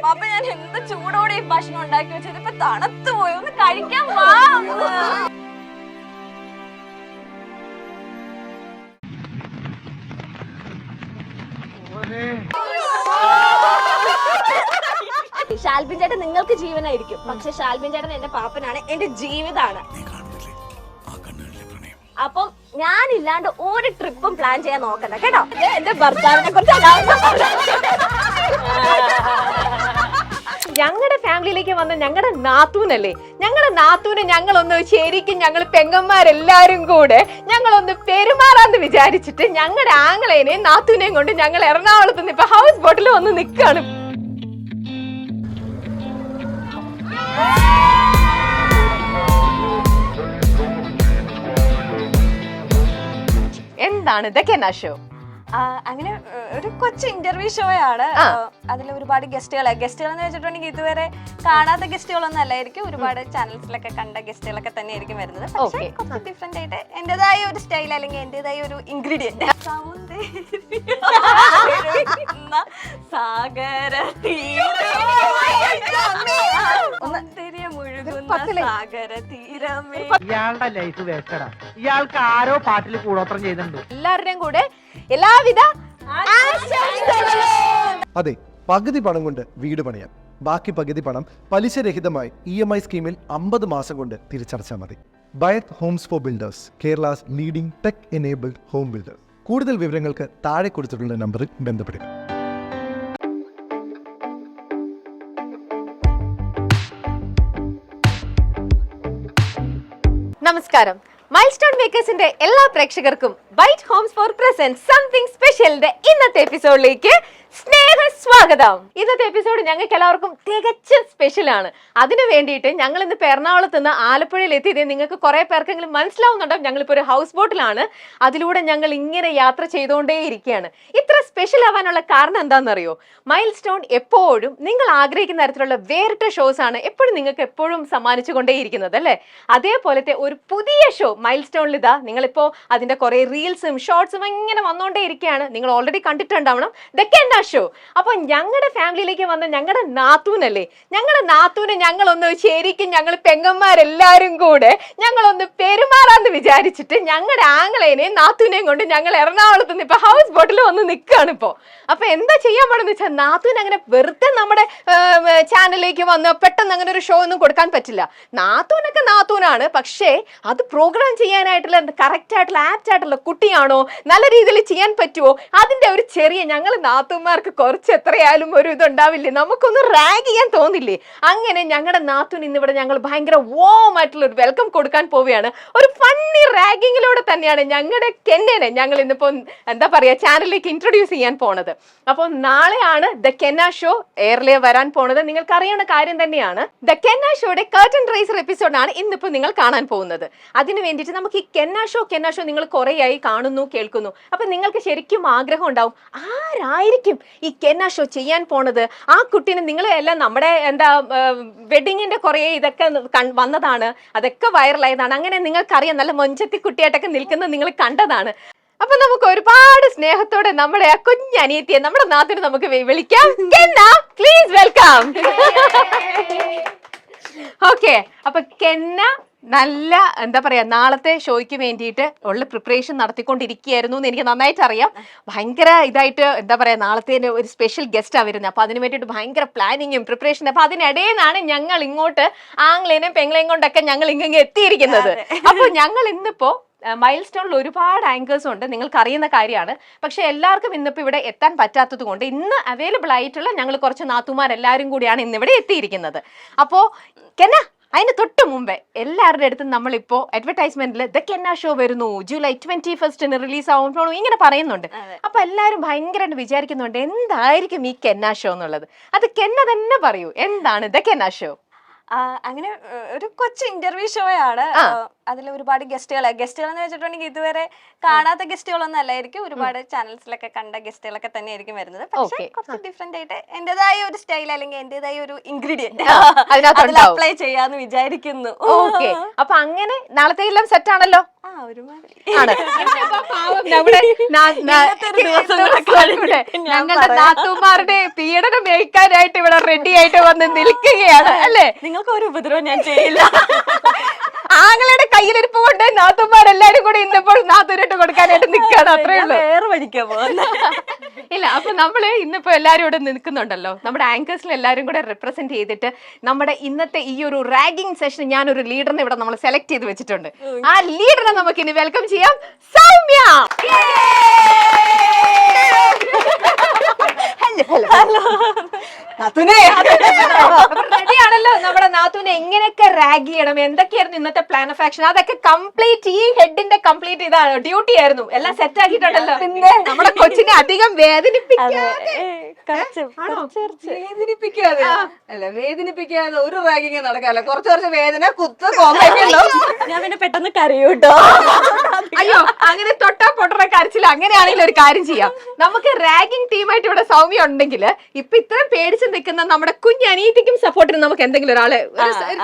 അപ്പൊ ഞാൻ എന്ത് ചൂടോടെ ഈ ഭക്ഷണം ഉണ്ടാക്കി വെച്ചത് ഇപ്പൊ തണുത്തു പോയി. ഒന്ന് കഴിക്കാൻ വാ. ഷാൽബിൻ ചേട്ടൻ നിങ്ങൾക്ക് ജീവനായിരിക്കും, പക്ഷെ ഷാൽബിൻ ചേട്ടൻ എന്റെ പാപ്പനാണ്, എന്റെ ജീവിതമാണ്. അപ്പം ഞാനില്ലാണ്ട് ഒരു ട്രിപ്പും പ്ലാൻ ചെയ്യാൻ നോക്കണ്ട കേട്ടോ. എന്റെ ഭർത്താവിനെ കുറിച്ച് ഞങ്ങളുടെ ഫാമിലിയിലേക്ക് വന്ന ഞങ്ങളുടെ നാത്തൂനല്ലേ, ഞങ്ങളുടെ നാത്തൂനെ ഞങ്ങളൊന്ന് ശരിക്കും ഞങ്ങൾ പെങ്ങന്മാരെല്ലാരും കൂടെ ഞങ്ങളൊന്ന് പെരുമാറാന്ന് വിചാരിച്ചിട്ട് ഞങ്ങളുടെ ആങ്ങളേനെയും നാത്തൂനെയും കൊണ്ട് ഞങ്ങൾ എറണാകുളത്ത് നിന്ന് ഇപ്പൊ ഹൗസ് ബോട്ടിൽ വന്ന് നിൽക്കാണ്. എന്താണ് ഇതൊക്കെ എന്നാ ഷോ? അങ്ങനെ ഒരു കൊച്ചു ഇന്റർവ്യൂ ഷോ ആണ്. അതിൽ ഒരുപാട് ഗസ്റ്റുകൾ എന്ന് വെച്ചിട്ടുണ്ടെങ്കിൽ ഇതുവരെ കാണാത്ത ഗസ്റ്റുകളൊന്നും അല്ലായിരിക്കും, ഒരുപാട് ചാനൽസിലൊക്കെ കണ്ട ഗസ്റ്റുകളൊക്കെ തന്നെ ആയിരിക്കും വരുന്നത്. പക്ഷേ കുറച്ച് ഡിഫറെന്റ് ആയിട്ട് എന്റേതായ ഒരു സ്റ്റൈൽ അല്ലെങ്കിൽ എന്റേതായ ഒരു ഇൻഗ്രീഡിയന്റ് സാഗര ഇയാളുടെ ലൈഫ് വേസ്റ്റഡാ. ഇയാൾക്ക് ആരോ പാട്ടിൽ കൂടോത്രം ചെയ്തിട്ടുണ്ട്. എല്ലാവരുടെയും കൂടെ എല്ലാവിധ അതെ, പകുതി പണം കൊണ്ട് വീട് പണിയാം, ബാക്കി പകുതി പണം പലിശരഹിതമായി EMI സ്കീമിൽ 50 മാസം കൊണ്ട് തിരിച്ചടച്ചാൽ മതി. Byte Homes for builders, Kerala's leading tech enabled home builder. കൂടുതൽ വിവരങ്ങൾക്ക് താഴെ കൊടുത്തിട്ടുള്ള നമ്പറിൽ ബന്ധപ്പെടുക. നമസ്കാരം. മൈൽസ്റ്റോൺ മേക്കേഴ്സിന്റെ എല്ലാ പ്രേക്ഷകർക്കും Byte Homes for present something സ്പെഷ്യലിന്റെ ഇന്നത്തെ എപ്പിസോഡിലേക്ക് സ്നേഹ സ്വാഗതം. ഇന്നത്തെ എപ്പിസോഡ് ഞങ്ങൾക്ക് എല്ലാവർക്കും തികച്ചും സ്പെഷ്യൽ ആണ്. അതിനു വേണ്ടിയിട്ട് ഞങ്ങൾ ഇന്ന് എറണാകുളത്ത് നിന്ന് ആലപ്പുഴയിൽ എത്തിയത് നിങ്ങൾക്ക് കുറെ പേർക്കെങ്കിലും മനസ്സിലാവുന്നുണ്ടാവും. ഞങ്ങളിപ്പോൾ ഒരു ഹൗസ് ബോട്ടിലാണ്, അതിലൂടെ ഞങ്ങൾ ഇങ്ങനെ യാത്ര ചെയ്തുകൊണ്ടേയിരിക്കുകയാണ്. ഇത്ര സ്പെഷ്യൽ ആവാനുള്ള കാരണം എന്താണെന്നറിയോ? മൈൽസ്റ്റോൺ എപ്പോഴും നിങ്ങൾ ആഗ്രഹിക്കുന്ന തരത്തിലുള്ള വേറിട്ട ഷോസ് ആണ് എപ്പോഴും നിങ്ങൾക്ക് എപ്പോഴും സമ്മാനിച്ചു കൊണ്ടേയിരിക്കുന്നത് അല്ലേ. അതേപോലത്തെ ഒരു പുതിയ ഷോ മൈൽസ്റ്റോണിൽ ഇതാ നിങ്ങളിപ്പോ അതിന്റെ കുറെ റീൽസും ഷോർട്സും ഇങ്ങനെ വന്നുകൊണ്ടേ ഇരിക്കുകയാണ്. നിങ്ങൾ ഓൾറെഡി കണ്ടിട്ടുണ്ടാവണം ദ ഷോ. അപ്പൊ ഞങ്ങളുടെ ഫാമിലിയിലേക്ക് വന്ന ഞങ്ങളുടെ നാത്തൂനല്ലേ, ഞങ്ങളുടെ നാത്തൂനെ ഞങ്ങളൊന്ന് ശരിക്കും ഞങ്ങൾ പെങ്ങന്മാരെല്ലാരും കൂടെ ഞങ്ങളൊന്ന് പെരുമാറാന്ന് വിചാരിച്ചിട്ട് ഞങ്ങളുടെ ആങ്ങളേനെയും നാത്തൂനെയും കൊണ്ട് ഞങ്ങൾ എറണാകുളത്ത് നിന്ന് ഇപ്പൊ ഹൗസ് ബോട്ടിൽ വന്ന് നിൽക്കുകയാണ് ഇപ്പോ. അപ്പൊ എന്താ ചെയ്യാൻ പാടെന്ന് വെച്ചാൽ നാത്തൂൻ അങ്ങനെ വെറുതെ നമ്മുടെ ചാനലിലേക്ക് വന്ന് പെട്ടെന്ന് അങ്ങനെ ഒരു ഷോ ഒന്നും കൊടുക്കാൻ പറ്റില്ല. നാത്തൂനൊക്കെ നാത്തൂനാണ്, പക്ഷേ അത് പ്രോഗ്രാം ചെയ്യാനായിട്ടുള്ള കറക്റ്റ് ആയിട്ടുള്ള ആപ്റ്റ് ആയിട്ടുള്ള കുട്ടിയാണോ, നല്ല രീതിയിൽ ചെയ്യാൻ പറ്റുമോ, അതിന്റെ ഒരു ചെറിയ ഞങ്ങൾ നാത്തൂന്മാർക്ക് കുറച്ച് എത്രയായാലും ഒരു ഇതുണ്ടാവില്ലേ, നമുക്കൊന്ന് റാഗ് ചെയ്യാൻ തോന്നില്ലേ. അങ്ങനെ ഞങ്ങളുടെ നാത്തൂൻ ഇന്നിവിടെ ഞങ്ങൾ ഭയങ്കര വോം ആയിട്ടുള്ള ഒരു വെൽക്കം കൊടുക്കാൻ പോവുകയാണ്. ഒരു ഫണ്ണി റാഗിങ്ങിലൂടെ തന്നെയാണ് ഞങ്ങളുടെ കെന്നനെ ഞങ്ങൾ ഇന്നിപ്പോ എന്താ പറയാ ചാനലിലേക്ക് ഇൻട്രൊഡ്യൂസ് ചെയ്യാൻ പോണത്. അപ്പോൾ നാളെയാണ് ദ കെന്ന ഷോ എയറിലേ വരാൻ പോണത്. നിങ്ങൾക്ക് അറിയുന്ന കാര്യം തന്നെയാണ്. ദ കെന്ന ഷോയുടെ കർട്ടൻ റൈസർ എപ്പിസോഡാണ് ഇന്നിപ്പോ നിങ്ങൾ കാണാൻ പോകുന്നത്. അതിന് വേണ്ടിയിട്ട് നമുക്ക് ഈ കെന്ന ഷോ നിങ്ങൾ കുറേയായി കാണുന്നു കേൾക്കുന്നു. അപ്പൊ നിങ്ങൾക്ക് ശരിക്കും ആഗ്രഹം ഉണ്ടാവും, ആരായിരിക്കും ഈ കെന്ന ഷോ ചെയ്യാൻ പോണത്? ആ കുട്ടീനെ നിങ്ങളെല്ലാം നമ്മുടെ എന്താ വെഡിങ്ങിന്റെ കുറെ ഇതൊക്കെ വന്നതാണ്, അതൊക്കെ വൈറലായതാണ്. അങ്ങനെ നിങ്ങൾക്കറിയാം, നല്ല മൊഞ്ചത്തി കുട്ടിയായിട്ടൊക്കെ നിൽക്കുന്നത് നിങ്ങൾ കണ്ടതാണ്. അപ്പൊ നമുക്ക് ഒരുപാട് സ്നേഹത്തോടെ നമ്മുടെ ആ കുഞ്ഞനിയത്തിയെ നമ്മുടെ നാട്ടിന് നമുക്ക് വിളിക്കാം. കെന്ന, പ്ലീസ് വെൽക്കം. ഓക്കെ, അപ്പൊ കെന്ന നല്ല എന്താ പറയാ നാളത്തെ ഷോയ്ക്ക് വേണ്ടിയിട്ട് ഉള്ള പ്രിപ്പറേഷൻ നടത്തിക്കൊണ്ടിരിക്കുകയായിരുന്നു എന്ന് എനിക്ക് നന്നായിട്ട് അറിയാം. ഭയങ്കര ഇതായിട്ട് എന്താ പറയാ നാളത്തെ ഒരു സ്പെഷ്യൽ ഗസ്റ്റാണ് വരുന്നത്. അപ്പൊ അതിന് വേണ്ടിയിട്ട് ഭയങ്കര പ്ലാനിങ്ങും പ്രിപ്പറേഷനും. അപ്പൊ അതിനിടയിലാണ് ഞങ്ങൾ ഇങ്ങോട്ട് ആംഗ്ലേനെയും പെങ്ങളെയും കൊണ്ടൊക്കെ ഞങ്ങൾ ഇങ്ങനെ എത്തിയിരിക്കുന്നത്. അപ്പൊ ഞങ്ങൾ ഇന്നിപ്പോ മൈൽസ്റ്റോണിൽ ഒരുപാട് ആങ്കേഴ്സ് ഉണ്ട്, നിങ്ങൾക്ക് അറിയുന്ന കാര്യമാണ്. പക്ഷെ എല്ലാവർക്കും ഇന്നിപ്പോൾ ഇവിടെ എത്താൻ പറ്റാത്തത് കൊണ്ട് ഇന്ന് അവൈലബിൾ ആയിട്ടുള്ള ഞങ്ങൾ കുറച്ച് നാത്തുമാരെല്ലാവരും കൂടിയാണ് ഇന്നിവിടെ എത്തിയിരിക്കുന്നത്. അപ്പോൾ കെന്ന, അതിന് തൊട്ട് മുമ്പേ എല്ലാവരുടെ അടുത്തും നമ്മളിപ്പോ അഡ്വർടൈസ്മെന്റിൽ ദ കെന്ന ഷോ വരുന്നു, ജൂലൈ 21 റിലീസ് ആവുമ്പോഴും ഇങ്ങനെ പറയുന്നുണ്ട്. അപ്പൊ എല്ലാവരും ഭയങ്കരമായിട്ട് വിചാരിക്കുന്നുണ്ട് എന്തായിരിക്കും ഈ കെന്ന ഷോ എന്നുള്ളത്. അത് കെന്ന തന്നെ പറയൂ, എന്താണ് ദ കെന്ന ഷോ? അങ്ങനെ ഒരു കൊച്ചു ഇന്റർവ്യൂ ഷോ ആണ്. അതിൽ ഒരുപാട് ഗസ്റ്റുകൾ എന്ന് വെച്ചിട്ടുണ്ടെങ്കിൽ ഇതുവരെ കാണാത്ത ഗസ്റ്റുകളൊന്നും അല്ലായിരിക്കും. ഒരുപാട് ചാനൽസിലൊക്കെ കണ്ട ഗസ്റ്റുകളൊക്കെ തന്നെ ആയിരിക്കും വരുന്നത്. പക്ഷേ കുറച്ച് ഡിഫറെന്റ് ആയിട്ട് എന്റേതായ ഒരു സ്റ്റൈൽ അല്ലെങ്കിൽ എന്റേതായ ഒരു ഇൻഗ്രീഡിയന്റ് അതിൽ അപ്ലൈ ചെയ്യാന്ന് വിചാരിക്കുന്നു. അപ്പൊ അങ്ങനെ നാളത്തേക്കെല്ലാം സെറ്റ് ആണല്ലോ. ഞങ്ങളുടെ നാത്തുമാരുടെ പീഡനം ഏൽക്കാനായിട്ട് ഇവിടെ റെഡി ആയിട്ട് വന്ന് നിൽക്കുകയാണ് അല്ലേ? നിങ്ങൾക്ക് ഒരു ഉപദ്രവം ഞാൻ ചെയ്യില്ല. ആങ്ങളുടെ കയ്യിലിരിപ്പ് കൊണ്ട് നാത്തുമാരെല്ലാരും കൂടി ഇന്നിപ്പോൾ നാത്തൂരിട്ട് കൊടുക്കാനായിട്ട് നിൽക്കുകയാണ്. അത്രേ ഉള്ളൂ. വേറെ പഠിക്കാൻ പോകുന്ന ഇല്ല. അപ്പൊ നമ്മള് ഇന്നിപ്പോ എല്ലാരും ഇവിടെ നിൽക്കുന്നുണ്ടല്ലോ. നമ്മുടെ ആങ്കേഴ്സിൽ എല്ലാരും കൂടെ റെപ്രസെന്റ് ചെയ്തിട്ട് നമ്മുടെ ഇന്നത്തെ ഈ ഒരു റാഗിംഗ് സെഷൻ ഞാനൊരു ലീഡറിനെ ഇവിടെ നമ്മൾ സെലക്ട് ചെയ്ത് വെച്ചിട്ടുണ്ട്. ആ ലീഡറിനെ നമുക്ക് ഇനി വെൽക്കം ചെയ്യാം. സൗമ്യ. റെഡിയാണല്ലോ നമ്മുടെ നാത്തൂനെ എങ്ങനെയൊക്കെ റാഗ് ചെയ്യണം, എന്തൊക്കെയായിരുന്നു ഇന്നത്തെ പ്ലാൻ ഓഫ് ആക്ഷൻ, അതൊക്കെ കംപ്ലീറ്റ് ഈ ഹെഡിന്റെ കംപ്ലീറ്റ് ഇതാണ് ഡ്യൂട്ടി ആയിരുന്നു. എല്ലാം സെറ്റ് ആക്കിയിട്ടുണ്ടല്ലോ. നമ്മുടെ കൊച്ചിനെ അധികം വേദനിപ്പിക്കാതെ ഒരു റാഗിങ് നടക്കാല്ല. കുറച്ച് വേദന കുത്ത് കോമ്പോ ഞാൻ പിന്നെ പെട്ടെന്ന് കരയൂട്ടോ. അയ്യോ അങ്ങനെ തൊട്ടാ പൊട്ടറ കരച്ചില്ല. അങ്ങനെയാണെങ്കിൽ ഒരു കാര്യം ചെയ്യാം, നമുക്ക് റാഗിംഗ് ടീമായിട്ട് ഇവിടെ സൗമ്യ ഉണ്ടെങ്കിൽ ഇപ്പൊ ഇത്രയും പേടിച്ച് നിൽക്കുന്ന നമ്മുടെ കുഞ്ഞനീതിക്കും സപ്പോർട്ടിനും നമുക്ക് എന്തെങ്കിലും ഒരാളെ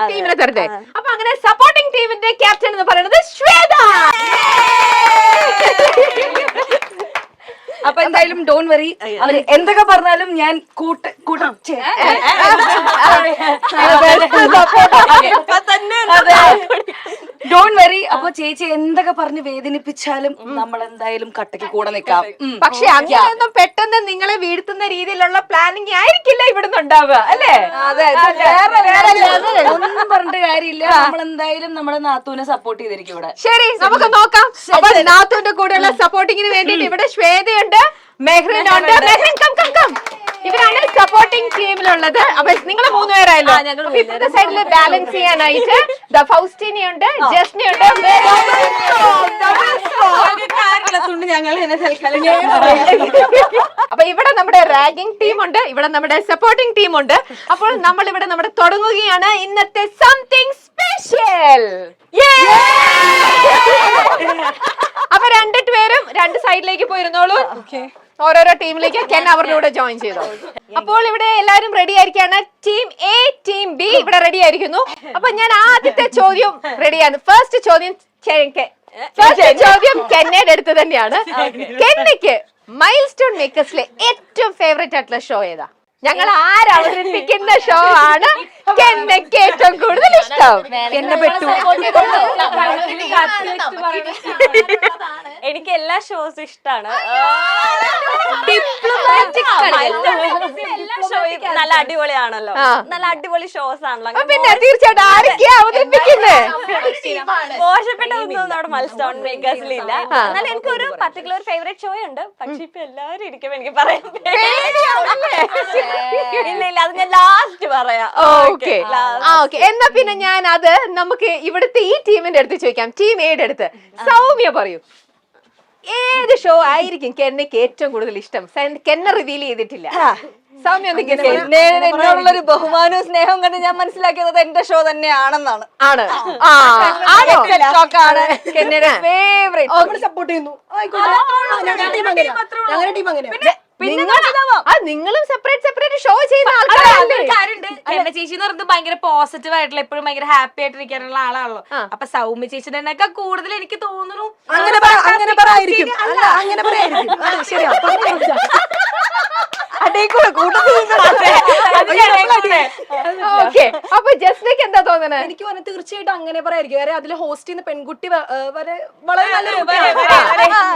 ടീമിനെ തരട്ടെ. അപ്പൊ അങ്ങനെ സപ്പോർട്ടിംഗ് ടീമിന്റെ ക്യാപ്റ്റൻ എന്ന് പറയുന്നത് ശ്വേത. അപ്പൊ എന്തായാലും ഡോൺ വെറി, അവര് എന്തൊക്കെ പറഞ്ഞാലും ഞാൻ ഡോൺ വെറി. അപ്പൊ ചേച്ചി എന്തൊക്കെ പറഞ്ഞ് വേദനിപ്പിച്ചാലും നമ്മൾ എന്തായാലും കട്ടയ്ക്ക് കൂടെ നിൽക്കാം. പക്ഷെ അങ്ങനെയൊന്നും പെട്ടെന്ന് നിങ്ങളെ വീഴ്ത്തുന്ന രീതിയിലുള്ള പ്ലാനിങ് ആയിരിക്കില്ല ഇവിടുന്ന് ഉണ്ടാവുക അല്ലേ? ഒന്നും പറഞ്ഞിട്ട് കാര്യമില്ല. നമ്മൾ എന്തായാലും നമ്മുടെ നാത്തൂനെ സപ്പോർട്ട് ചെയ്തിരിക്കും ഇവിടെ. ശരി, നമുക്ക് നോക്കാം. അപ്പൊ നാത്തൂന്റെ കൂടെയുള്ള സപ്പോർട്ടിങ്ങിന് വേണ്ടിയിട്ട് ഇവിടെ ശ്വേതയുണ്ട്, മെഹ്റിൻ ഉണ്ട്. Mehreen come come come. ഇവരാണ് സപ്പോർട്ടിംഗ് ടീമിലുള്ളത്. അപ്പൊ നിങ്ങൾ മൂന്നുപേരായല്ലോ. ഇപ്പത്തെ സൈഡില് ബാലൻസ് ചെയ്യാനായിട്ട് ഫൗസ്റ്റിനിയുണ്ട്, ജസ്നിയുണ്ട്. അപ്പൊ ഇവിടെ നമ്മുടെ റാഗിംഗ് ടീം ഉണ്ട്, ഇവിടെ നമ്മുടെ സപ്പോർട്ടിംഗ് ടീം ഉണ്ട്. അപ്പോൾ നമ്മൾ ഇവിടെ നമ്മുടെ തുടങ്ങുകയാണ് ഇന്നത്തെ സംതിങ് സ്പെഷ്യൽ. അപ്പൊ രണ്ടുപേരും രണ്ട് സൈഡിലേക്ക് പോയിരുന്നോളൂ. ഓരോരോ ടീമിലേക്ക് കെൻ അവരുടെ കൂടെ ജോയിൻ ചെയ്തു. അപ്പോൾ ഇവിടെ എല്ലാവരും റെഡി ആയിരിക്കാണ്. ടീം എ, ടീം ബി ഇവിടെ റെഡി ആയിരിക്കുന്നു. അപ്പൊ ഞാൻ ആദ്യത്തെ ചോദ്യം റെഡിയാണ്. ഫസ്റ്റ് ചോദ്യം കെന്നയുടെ അടുത്ത് തന്നെയാണ്. കെന്നയ്ക്ക് മൈൽ സ്റ്റോൺ മേക്കേഴ്സിലെ ഏറ്റവും ഫേവറേറ്റ് ആയിട്ടുള്ള ഷോ ഏതാ? ഞങ്ങൾ അവതരിപ്പിക്കുന്ന ഷോ ആണ് കെന്നയ്ക്ക് ഏറ്റവും കൂടുതൽ ഇഷ്ടം. എനിക്ക് എല്ലാ ഷോസും ഇഷ്ടമാണ്. നല്ല അടിപൊളിയാണല്ലോ, നല്ല അടിപൊളി ഷോസ് ആണല്ലോ. പിന്നെ തീർച്ചയായിട്ടും ആരൊക്കെയാ അവതരിപ്പിക്കുന്നത്? മോശപ്പെട്ട ഒന്നും നമ്മുടെ മൈൽ സ്റ്റോൺ മേക്കേഴ്സിലില്ല. എന്നാലും എനിക്ക് ഒരു പർട്ടിക്കുലർ ഫേവറേറ്റ് ഷോ ഉണ്ട്. പക്ഷെ ഇപ്പൊ എല്ലാവരും ഇരിക്കുമ്പോ എനിക്ക് പറയാൻ ഇല്ല, അത് ഞാൻ ലാസ്റ്റ് പറയാം. എന്നാ പിന്നെ ഞാൻ അത് നമുക്ക് ഇവിടുത്തെ ഈ ടീമിന്റെ അടുത്ത് ചോദിക്കാം. ടീം എയുടെ അടുത്ത് സൗമ്യ പറയൂ, ഏത് ഷോ ആയിരിക്കും കെന്നയ്ക്ക് ഏറ്റവും കൂടുതൽ ഇഷ്ടം? കെന്ന റിവീൽ ചെയ്തിട്ടില്ല. സൗമ്യ എന്നോടുള്ളൊരു ബഹുമാനവും സ്നേഹവും കണ്ട് ഞാൻ മനസ്സിലാക്കിയത് എന്റെ ഷോ തന്നെയാണെന്നാണ്. സപ്പോർട്ട് ചെയ്യുന്നു. നിങ്ങളും സെപ്പറേറ്റ് ഷോ ചെയ്യുന്ന ആൾക്കാരല്ലേ? ചേച്ചി എന്ന് പറയുന്നത് ഭയങ്കര പോസിറ്റീവ് ആയിട്ടുള്ള, എപ്പോഴും ഭയങ്കര ഹാപ്പി ആയിട്ടിരിക്കാനുള്ള ആളാണല്ലോ. അപ്പൊ സൗമ്യ ചേച്ചിയുടെ കൂടുതൽ എനിക്ക് തോന്നുന്നു അങ്ങനെ പറയായിരിക്കും. അപ്പൊ ജസ്റ്റിക്ക് എന്താ തോന്നുന്നത്? എനിക്ക് തീർച്ചയായിട്ടും അങ്ങനെ പറയായിരിക്കും. കാരണം അതിൽ ഹോസ്റ്റ് ചെയ്യുന്ന പെൺകുട്ടി വളരെ നല്ലൊരു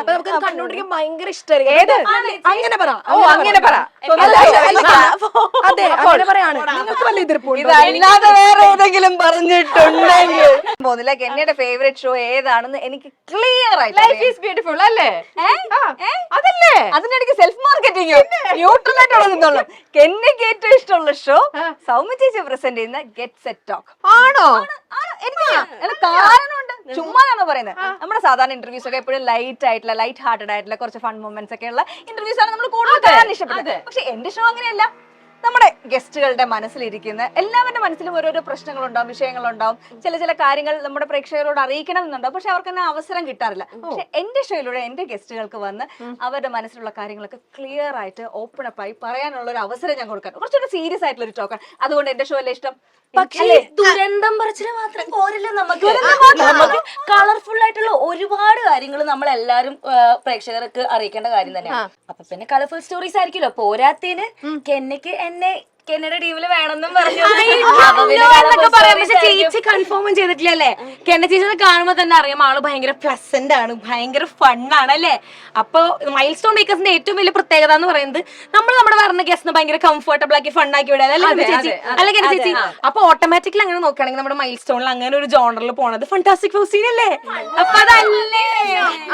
നമുക്ക് കണ്ടോണ്ടിരിക്കാൻ ഭയങ്കര ഇഷ്ടമായിരിക്കും. അങ്ങനെ പറ. അതെ, അങ്ങനെ പറയാണ്. നിങ്ങൾക്ക് വല്ല എതിർപ്പുണ്ടോ? ഇതല്ലാതെ വേറെ ഏതെങ്കിലും പറഞ്ഞിട്ടുണ്ടെങ്കിൽ പോകുന്നില്ല. കെന്നയുടെ ഫേവറേറ്റ് ഷോ ഏതാണെന്ന് എനിക്ക് ക്ലിയർ ആയിട്ട്. ലൈഫ് ഈസ് ബ്യൂട്ടിഫുൾ അല്ലേ? അതല്ലേ? അതിനിടയ്ക്ക് സെൽഫ് മാർക്കറ്റിംഗ് ന്യൂട്രൽ ആയിട്ടുള്ള നിന്നോളൂ. കെന്നയ്ക്ക് ഏറ്റവും ഇഷ്ടമുള്ള ഷോ സൗമ്യ ചേച്ചി പ്രസന്റ് ചെയ്യുന്ന ഗെറ്റ് സെറ്റ് ടോക്ക് ആണോ? കാരണമുണ്ട്, ചുമ്മാതാണോ പറയുന്നത്? നമ്മുടെ സാധാരണ ഇന്റർവ്യൂസ് ഒക്കെ എപ്പോഴും ലൈറ്റ് ഹാർട്ടഡ് ആയിട്ടുള്ള കുറച്ച് ഫൺ മൊമെന്റ്സ് ഒക്കെ ഉള്ള ഇന്റർവ്യൂസ് ആണ് നമ്മൾ കൂടുതൽ കാണാൻ ഇഷ്ടപ്പെടുന്നത്. പക്ഷെ എന്റെ ഷോ അങ്ങനെയല്ല. നമ്മുടെ ഗസ്റ്റുകളുടെ മനസ്സിലിരിക്കുന്ന എല്ലാവരുടെ മനസ്സിലും ഓരോരോ പ്രശ്നങ്ങളുണ്ടാവും, വിഷയങ്ങളുണ്ടാവും, ചില കാര്യങ്ങൾ നമ്മുടെ പ്രേക്ഷകരോട് അറിയിക്കണം എന്നുണ്ടാവും. പക്ഷെ അവർക്ക് തന്നെ അവസരം കിട്ടാറില്ല. പക്ഷെ എന്റെ ഷോയിലൂടെ എന്റെ ഗസ്റ്റുകൾക്ക് വന്ന് അവരുടെ മനസ്സിലുള്ള കാര്യങ്ങളൊക്കെ ക്ലിയർ ആയിട്ട് ഓപ്പൺ അപ്പ് ആയി പറയാനുള്ള ഒരു അവസരം ഞാൻ കൊടുക്കാൻ കുറച്ചുകൂടെ സീരിയസ് ആയിട്ടുള്ള ഒരു ടോക്കാണ്. അതുകൊണ്ട് എന്റെ ഷോ അല്ലേ ഇഷ്ടം. പക്ഷേ ദുരന്തം പറച്ചില് മാത്രം പോരല്ലോ നമുക്ക് കളർഫുൾ ആയിട്ടുള്ള ഒരുപാട് കാര്യങ്ങൾ നമ്മളെല്ലാരും പ്രേക്ഷകർക്ക് അറിയിക്കേണ്ട കാര്യം തന്നെയാണ്. അപ്പൊ പിന്നെ കളർഫുൾ സ്റ്റോറീസ് ആയിരിക്കുമല്ലോ. പോരാത്തിന് കെന്നഡ ടീമില് വേണമെന്നും പറഞ്ഞു. പക്ഷെ ചേച്ചി കൺഫേമും ചെയ്തിട്ടില്ലല്ലേ? കെന്ന ചേച്ചിനെ കാണുമ്പോ തന്നെ അറിയാം ആള് ഭയങ്കര പ്ലസന്റ് ആണ്, ഭയങ്കര ഫണ്ണാണ് അല്ലേ? അപ്പൊ മൈൽ സ്റ്റോൺ മേക്കേഴ്സിന്റെ ഏറ്റവും വലിയ പ്രത്യേകത എന്ന് പറയുന്നത് നമ്മൾ നമ്മുടെ പറഞ്ഞ ഗസ്റ്റിനെ ഭയങ്കര കംഫർട്ടബിൾ ആക്കി ഫണ്ണാക്കി വിടാൻ അല്ലെ ചേച്ചി? അല്ലെ കെന്ന ചേച്ചി? അപ്പൊ ഓട്ടോമാറ്റിക്കലി അങ്ങനെ നോക്കുകയാണെങ്കിൽ നമ്മുടെ മൈൽ സ്റ്റോണിൽ അങ്ങനെ ഒരു ജോണറിൽ പോണത് ഫണ്ടാസ്റ്റിക് ഫൗസീൻ അല്ലേ? അപ്പൊ അതല്ലേ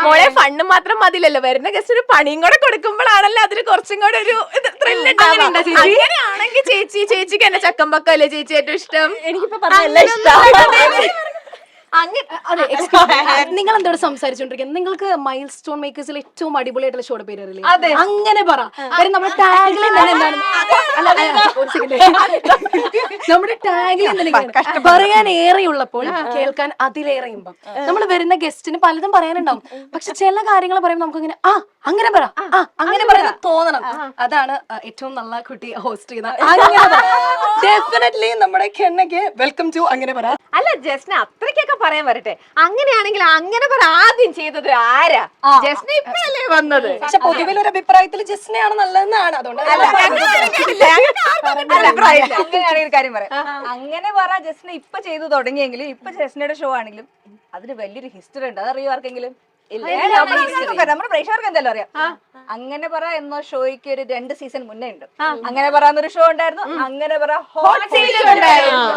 മോളെ ഫണ്ട് മാത്രം മതിലല്ലോ, വരുന്ന ഗസ്റ്റ് ഒരു പണിയും കൂടെ കൊടുക്കുമ്പോഴാണല്ലോ അതിന് കുറച്ചും കൂടെ ഒരു അങ്ങനെയാണെങ്കിൽ ചേച്ചിക്ക് എന്നെ ചക്കമ്പക്കല്ലേ ചേച്ചി ഏറ്റവും ഇഷ്ടം? എനിക്കിപ്പോ പറഞ്ഞല്ല ഇഷ്ടം. നിങ്ങൾ എന്തോട് സംസാരിച്ചോണ്ടിരിക്കുന്നത്? നിങ്ങൾക്ക് മൈൽ സ്റ്റോൺ മേക്കേഴ്സിൽ ഏറ്റവും അടിപൊളിയായിട്ടുള്ള ഷോയുടെ പേര് അറിയില്ലേ? അങ്ങനെ പറ. നമ്മുടെ ടാഗ്ലൈൻ തന്നെ എന്താണ്? നമ്മുടെ ടാഗ്ലൈൻ തന്നെ പറയാൻ ഏറെയുള്ളപ്പോൾ കേൾക്കാൻ അതിലേറെയുമ്പം. നമ്മൾ വരുന്ന ഗസ്റ്റിന് പലതും പറയാനുണ്ടാവും, പക്ഷെ ചില കാര്യങ്ങൾ പറയുമ്പോൾ നമുക്ക് ഇങ്ങനെ അങ്ങനെ പറ അങ്ങനെ പറയാൻ തോന്നണം. അതാണ് ഏറ്റവും നല്ല കുട്ടി ഹോസ്റ്റ് ചെയ്യുന്ന. ഡെഫിനറ്റ്ലി നമ്മുടെ കെന്നയ്ക്ക് വെൽക്കം ടു അങ്ങനെ പറ. അല്ല ജസ്ന അത്രയ്ക്കൊക്കെ പറയാൻ വരട്ടെ. അങ്ങനെയാണെങ്കിൽ അങ്ങനെ പറ ആദ്യം ചെയ്തത് ആരാ? ജസ്ന ഇപ്പഴല്ലേ വന്നത്? പക്ഷെ പൊതുവെ ഒരു അഭിപ്രായത്തിൽ ജസ്നയാണ് നല്ലതെന്നാണ്. അതുകൊണ്ട് അങ്ങനെയാണെങ്കിൽ ഒരു കാര്യം പറയാം. അങ്ങനെ പറ ജസ്ന ഇപ്പൊ ചെയ്തു തുടങ്ങിയെങ്കിലും ഇപ്പൊ ജസ്നയുടെ ഷോ ആണെങ്കിലും അതിന് വലിയൊരു ഹിസ്റ്ററി ഉണ്ട്. അതറിയോ ആർക്കെങ്കിലും? നമ്മുടെ പ്രേക്ഷകർക്ക് എന്തായാലും അറിയാം. അങ്ങനെ പറ എന്ന ഷോയ്ക്ക് ഒരു 2 സീസൺ മുന്നേ ഉണ്ട്. അങ്ങനെ പറയാന്നൊരു ഷോ ഉണ്ടായിരുന്നു. അങ്ങനെ പറ ഹോട്ട് സീസൺ ഉണ്ടായിരുന്നു.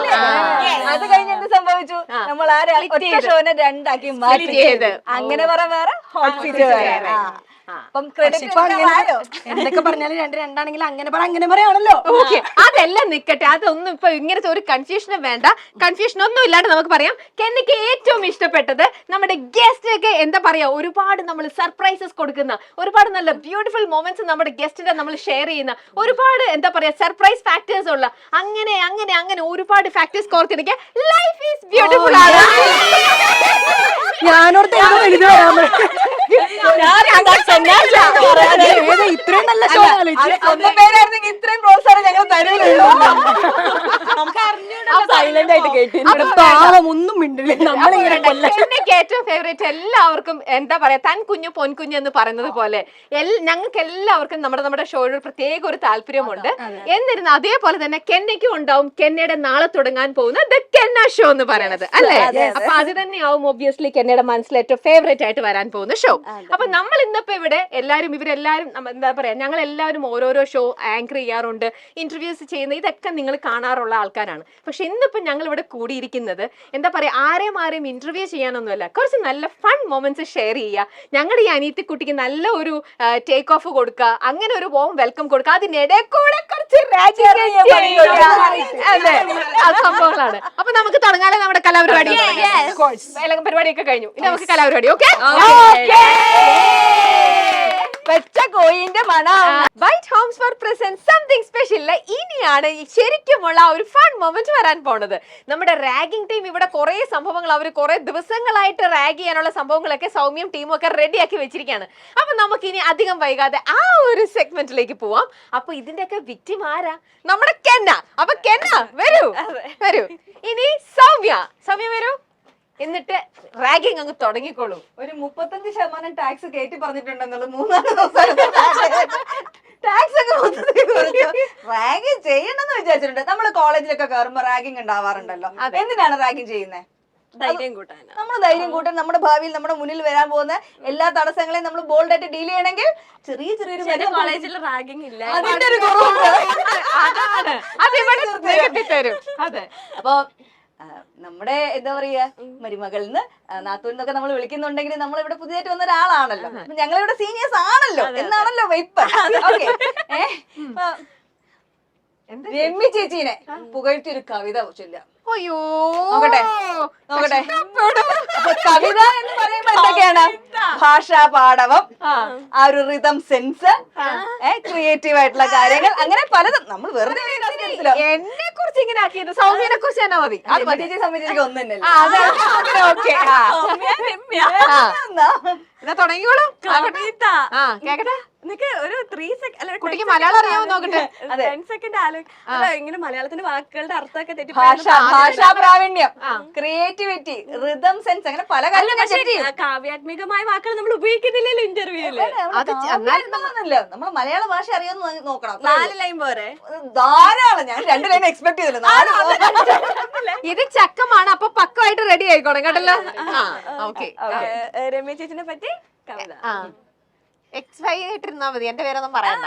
അത് കഴിഞ്ഞ് എന്ത് സംഭവിച്ചു? നമ്മൾ ഒറ്റ ഷോനെ 2 ആക്കി മാറ്റി. അങ്ങനെ പറ വേറെ, ഹോട്ട് സീസൺ വേറെ. എന്തൊക്കെ പറഞ്ഞാലും രണ്ടാണെങ്കിൽ അങ്ങനെ പറ അങ്ങനെ പറയാണല്ലോ. ഓക്കെ, അതെല്ലാം നിക്കട്ടെ, അതൊന്നും ഇപ്പൊ ഇങ്ങനത്തെ ഒരു കൺഫ്യൂഷനും വേണ്ട. കൺഫ്യൂഷൻ ഒന്നും ഇല്ലാണ്ട് നമുക്ക് പറയാം. കെന്നയ്ക്ക് ഏറ്റവും ഇഷ്ടപ്പെട്ടത് നമ്മുടെ ഗസ്റ്റ് ഒക്കെ എന്താ പറയാ, ഒരുപാട് നമ്മൾ സർപ്രൈസസ് കൊടുക്കുന്ന, ഒരുപാട് നല്ല ബ്യൂട്ടിഫുൾ മൊമെന്റ്സ് നമ്മുടെ ഗസ്റ്റിന്റെ നമ്മൾ ഷെയർ ചെയ്യുന്ന, ഒരുപാട് എന്താ പറയാ സർപ്രൈസ് ഫാക്ടേഴ്സ് ഉള്ള അങ്ങനെ അങ്ങനെ അങ്ങനെ ഒരുപാട് ഫാക്ടേഴ്സ് കോർത്തിരിക്കുക. ലൈഫ് ഈസ് ബ്യൂട്ടിഫുൾ ആണ്. ഞാനോർത്ത് ഇത്രയും നല്ല ഷോ ഇത്രയും പ്രോത്സാഹനം ഞങ്ങൾ തരുമല്ലോ. സൈലന്റ് ആയിട്ട് കേട്ടിട്ടുണ്ട്. പാവം ഒന്നും മിണ്ടില്ല. നമ്മളിങ്ങനെ കെന്നയ്ക്ക് ഏറ്റവും ഫേവറേറ്റ് എല്ലാവർക്കും എന്താ പറയാ തൻ കുഞ്ഞു പൊൻകുഞ്ഞു എന്ന് പറയുന്നത് പോലെ ഞങ്ങൾക്ക് എല്ലാവർക്കും നമ്മുടെ ഷോയിൽ പ്രത്യേക ഒരു താല്പര്യമുണ്ട്. എന്നിരുന്ന അതേപോലെ തന്നെ കെന്നയ്ക്കും ഉണ്ടാവും കെന്നയുടെ നാളെ തുടങ്ങാൻ പോകുന്ന ദ കെന്ന ഷോ എന്ന് പറയുന്നത് അല്ലേ? അപ്പൊ അത് തന്നെയാവും ഒബ്വിയസ്ലി കെന്നയുടെ മനസ്സിൽ ഏറ്റവും ഫേവറേറ്റ് ആയിട്ട് വരാൻ പോകുന്ന ഷോ. അപ്പൊ നമ്മൾ ഇന്നിപ്പോ ഇവിടെ ഇവരെല്ലാരും എന്താ പറയാ ഞങ്ങൾ എല്ലാവരും ഓരോരോ ഷോ ആങ്കർ ചെയ്യാറുണ്ട്, ഇന്റർവ്യൂസ് ചെയ്യുന്ന ഇതൊക്കെ നിങ്ങൾ കാണാറുള്ള ആൾക്കാരാണ്. പക്ഷെ ഇന്നിപ്പോ ഞങ്ങൾ ഇവിടെ കൂടിയിരിക്കുന്നത് എന്താ പറയാ ആരെയും ഇന്റർവ്യൂ ചെയ്യാനൊന്നുമല്ല, കുറച്ച് നല്ല ഫൺ മൊമെന്റ്സ് ഷെയർ ചെയ്യുക. ഞങ്ങളുടെ ഈ അനീത്തിക്കുട്ടിക്ക് നല്ല ഒരു ടേക്ക് ഓഫ് കൊടുക്കുക, അങ്ങനെ ഒരു warm വെൽക്കം കൊടുക്കുക, അതിനിടെ കൂടെ കുറച്ച് സംഭവങ്ങളാണ്. അപ്പൊ നമുക്ക് തുടങ്ങാതെ നമ്മുടെ കലാപരിപാടി. പരിപാടിയൊക്കെ കഴിഞ്ഞു, ഇനി നമുക്ക് കലാപരിപാടി. ഓക്കെ, കോയിന്റെ മണം. White homes for present something special. ഇനിയാണ് ശരിക്കുമുള്ള ഒരു ഫൺ മൊമെന്റ് വരാൻ പോണത്. നമ്മുടെ റാഗിംഗ് ടീം ഇവിടെ കുറെ സംഭവങ്ങൾ അവർ കുറെ ദിവസങ്ങളായിട്ട് റാഗ് ചെയ്യാനുള്ള സംഭവങ്ങളൊക്കെ സൗമ്യം ടീമും ഒക്കെ റെഡിയാക്കി വെച്ചിരിക്കുകയാണ്. അപ്പൊ നമുക്ക് ഇനി അധികം വൈകാതെ ആ ഒരു സെഗ്മെന്റിലേക്ക് പോവാം. അപ്പൊ ഇതിന്റെയൊക്കെ വിക്ടിം ആരാ? നമ്മുടെ കെന്ന. അപ്പൊ കെന്ന വരൂ. ഇനി സൗമ്യ വരൂ. എന്നിട്ട് റാഗിങ് അങ്ങ് തുടങ്ങിക്കോളൂ. ഒരു 35% ടാക്സ് കയറ്റി പറഞ്ഞിട്ടുണ്ടെന്നുള്ളത് 3 ദിവസം ടാക്സ് ഒക്കെ റാഗിങ് ചെയ്യണമെന്ന് വിചാരിച്ചിട്ടുണ്ട്. നമ്മള് കോളേജിലൊക്കെ കയറുമ്പോ റാഗിങ് ഉണ്ടാവാറുണ്ടല്ലോ. എന്തിനാണ് റാഗിങ് ചെയ്യുന്നത്? നമ്മൾ ധൈര്യം കൂട്ടാൻ, നമ്മുടെ ഭാവിയിൽ നമ്മുടെ മുന്നിൽ വരാൻ പോകുന്ന എല്ലാ തടസ്സങ്ങളെയും നമ്മൾ ബോൾഡ് ആയിട്ട് ഡീൽ ചെയ്യണമെങ്കിൽ ചെറിയൊരു കോളേജിൽ റാഗിങ് ഇല്ല. അതിന്റെ ഒരു കുറവുണ്ട്. അതെ. അപ്പൊ നമ്മുടെ എന്താ പറയാ മരുമകളിന്ന് നാത്തൂന്നൊക്കെ നമ്മൾ വിളിക്കുന്നുണ്ടെങ്കിൽ നമ്മൾ ഇവിടെ പുതിയതായിട്ട് വന്ന ഒരാളാണല്ലോ. ഞങ്ങളിവിടെ സീനിയേഴ്സ് ആണല്ലോ എന്നാണല്ലോ വെയ്പ്പ്. രമ്യ ചേച്ചീനെ പുകഴ്ത്തി ഒരു കവിത ചൊല്ലാം. അയ്യോ നോക്കട്ടെ. കവിത എന്ന് പറയുമ്പോ എന്തൊക്കെയാണ്? ഭാഷാ പാടവം, ആ ഒരു റിതം സെൻസ്, ക്രിയേറ്റീവ് ആയിട്ടുള്ള കാര്യങ്ങൾ, അങ്ങനെ പലതും. നമ്മൾ വെറുതെ എന്നെ കുറിച്ച് ഇങ്ങനെ ആക്കിയത് സൗമ്യനെ കുറിച്ച് തന്നെ മതി. അത് മതി. സംബന്ധിച്ച് ഒന്നും തന്നെ ഓക്കെ. എന്നാ തുടങ്ങിക്കോളൂ. ആ കേക്കട്ടെ. നിനക്ക് ഒരു 3 സെക്കൻഡ് കുട്ടിക്ക് മലയാളം അറിയാമോ നോക്കട്ടെ. 10 സെക്കൻഡ് ഇങ്ങനെ മലയാളത്തിന്റെ വാക്കുകളുടെ അർത്ഥമൊക്കെ തെറ്റി ഭാഷാ പ്രാവീണ്യം, ക്രിയേറ്റിവിറ്റി, റിതം സെൻസ്, അങ്ങനെ പല കാര്യങ്ങളും. കാവ്യാത്മികമായ വാക്കുകൾ നമ്മൾ ഉപയോഗിക്കുന്നില്ലല്ലോ ഇന്റർവ്യൂല്. നമ്മൾ മലയാള ഭാഷ അറിയാമെന്ന് നോക്കണം. 4 ലൈൻ പോരെ? ധാരാളം. ഞാൻ 2 ലൈൻ എക്സ്പെക്ട് ചെയ്തില്ല. 4 ഇത് ചക്കമാണ്. അപ്പൊ പക്കമായിട്ട് റെഡി ആയിക്കോണം കേട്ടല്ലോ. ഓക്കെ. രമ്യ ചേച്ചിനെ പറ്റി കവിത. എക്സ്പൈ ആയിട്ടിരുന്നാ മതി. എന്റെ പേരൊന്നും പറയണ്ട.